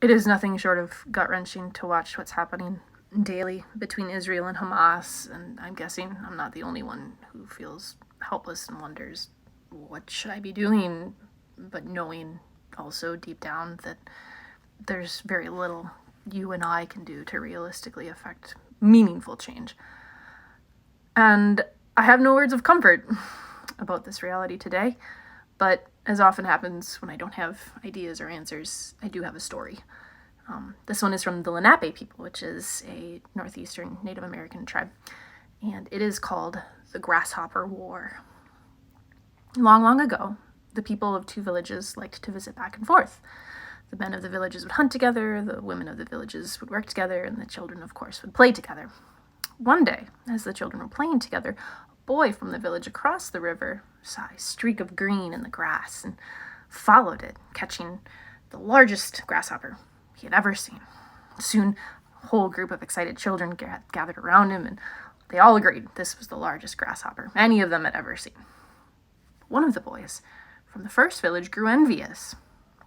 It is nothing short of gut-wrenching to watch what's happening daily between Israel and Hamas, and I'm guessing I'm not the only one who feels helpless and wonders, what should I be doing? But knowing also deep down that there's very little you and I can do to realistically affect meaningful change. And I have no words of comfort about this reality today, but as often happens when I don't have ideas or answers, I do have a story. This one is from the Lenape people, which is a northeastern Native American tribe, and it is called the Grasshopper War. Long, long ago, the people of two villages liked to visit back and forth. The men of the villages would hunt together, the women of the villages would work together, and the children, of course, would play together. One day, as the children were playing together, a boy from the village across the river saw a streak of green in the grass and followed it, catching the largest grasshopper he had ever seen. Soon, a whole group of excited children gathered around him, and they all agreed this was the largest grasshopper any of them had ever seen. One of the boys from the first village grew envious.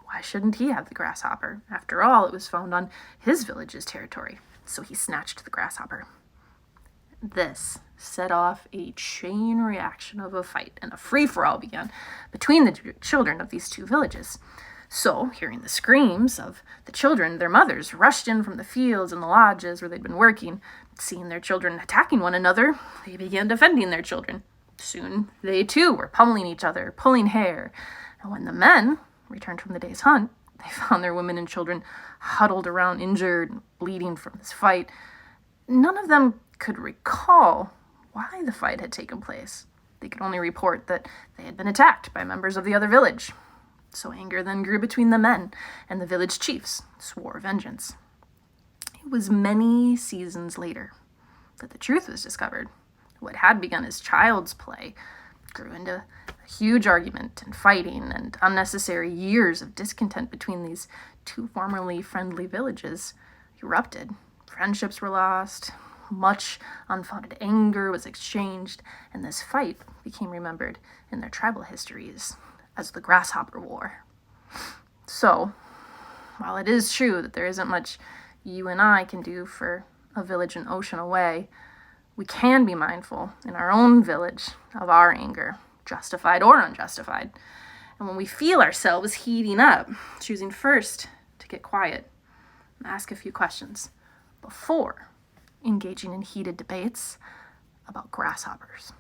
Why shouldn't he have the grasshopper? After all, it was found on his village's territory, so he snatched the grasshopper. This set off a chain reaction of a fight, and a free-for-all began between the children of these two villages. So, hearing the screams of the children, their mothers rushed in from the fields and the lodges where they'd been working. Seeing their children attacking one another, they began defending their children. Soon, they too were pummeling each other, pulling hair. And when the men returned from the day's hunt, they found their women and children huddled around, injured and bleeding from this fight. None of them could recall why the fight had taken place. They could only report that they had been attacked by members of the other village. So anger then grew between the men, and the village chiefs swore vengeance. It was many seasons later that the truth was discovered. What had begun as child's play grew into a huge argument and fighting, and unnecessary years of discontent between these two formerly friendly villages erupted. Friendships were lost, much unfounded anger was exchanged, and this fight became remembered in their tribal histories as the Grasshopper War. So, while it is true that there isn't much you and I can do for a village an ocean away, we can be mindful in our own village of our anger, justified or unjustified. And when we feel ourselves heating up, choosing first to get quiet and ask a few questions before engaging in heated debates about grasshoppers.